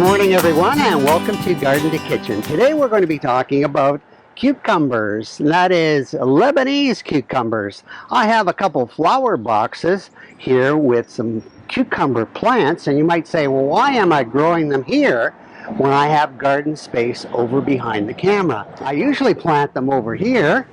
morning, everyone, and welcome to Garden to Kitchen. Today we're going to be talking about cucumbers, and that is Lebanese cucumbers. I have a couple flower boxes here with some cucumber plants, and you might say, well, why am I growing them here when I have garden space over behind the camera? I usually plant them over here.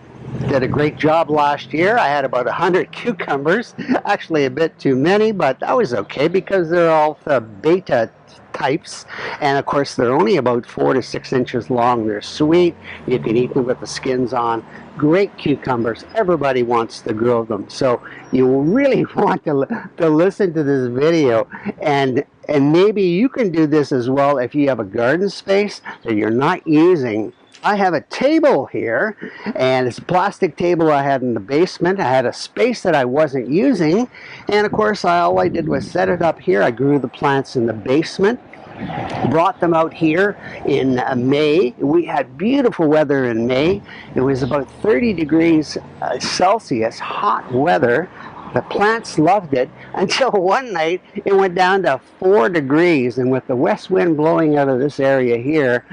Did a great job last year. I had about 100 cucumbers, actually a bit too many, but that was okay because they're all the beta types, and of course they're only about 4 to 6 inches long. They're sweet. You can eat them with the skins on. Great cucumbers. Everybody wants to grow them, so you really want to listen to this video, and maybe you can do this as well if you have a garden space that you're not using. I have a table here, and it's a plastic table I had in the basement. I had a space that I wasn't using, and of course all I did was set it up here. I grew the plants in the basement, brought them out here in May. We had beautiful weather in May. It was about 30 degrees Celsius, hot weather. The plants loved it until one night it went down to 4 degrees, and with the west wind blowing out of this area here,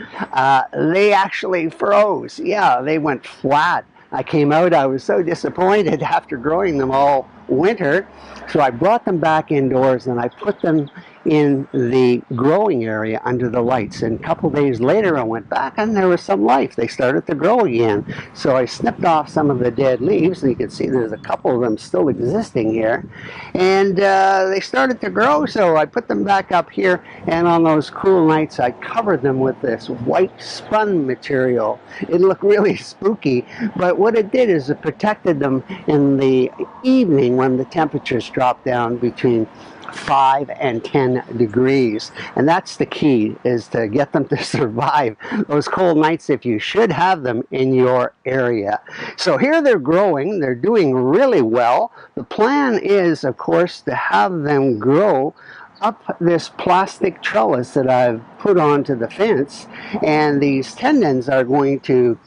they actually froze. Yeah, they went flat. I came out, I was so disappointed after growing them all winter, so I brought them back indoors and I put them in the growing area under the lights, and a couple days later I went back and there was some life. They started to grow again. So I snipped off some of the dead leaves, and you can see there's a couple of them still existing here, and they started to grow. So I put them back up here, and on those cool nights I covered them with this white spun material. It looked really spooky, but what it did is it protected them in the evening when the temperatures dropped down between 5 and 10 degrees, and that's the key, is to get them to survive those cold nights if you should have them in your area. So here they're growing. They're doing really well. The plan is, of course, to have them grow up this plastic trellis that I've put onto the fence, and these tendons are going to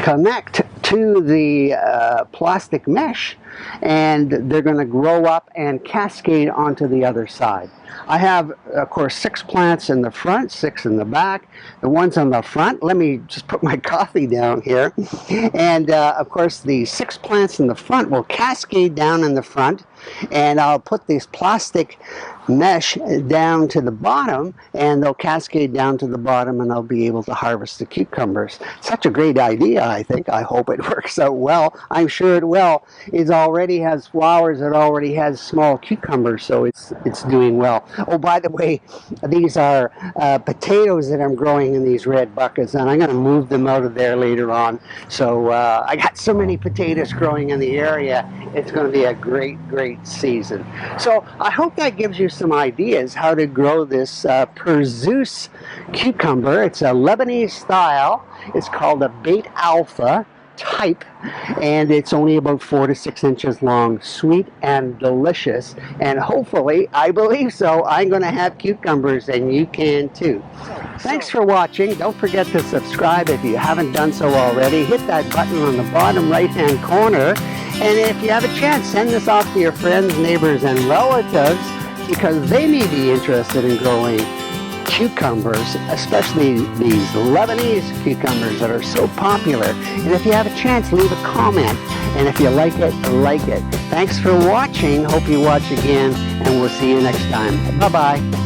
connect to the plastic mesh, and they're going to grow up and cascade onto the other side. I have, of course, 6 plants in the front, 6 in the back. The ones on the front, let me just put my coffee down here, and of course the 6 plants in the front will cascade down in the front, and I'll put this plastic mesh down to the bottom, and they'll cascade down to the bottom, and I'll be able to harvest the cucumbers. Such a great idea, I think. I hope it works out well. I'm sure it will. It already has flowers. It already has small cucumbers, so it's doing well. Oh, by the way, these are potatoes that I'm growing in these red buckets, and I'm going to move them out of there later on. So I got so many potatoes growing in the area. It's going to be a great season. So I hope that gives you some ideas how to grow this Perzeus cucumber. It's a Lebanese style. It's called a Beta Alpha type, and it's only about 4 to 6 inches long. Sweet and delicious, and hopefully, I believe so, I'm going to have cucumbers, and you can too. Thanks for watching. Don't forget to subscribe if you haven't done so already. Hit that button on the bottom right hand corner, and if you have a chance, send this off to your friends, neighbors, and relatives, because they may be interested in growing cucumbers, especially these Lebanese cucumbers that are so popular. And if you have a chance, leave a comment, and if you like it, like it. Thanks for watching. Hope you watch again, and we'll see you next time. Bye-bye.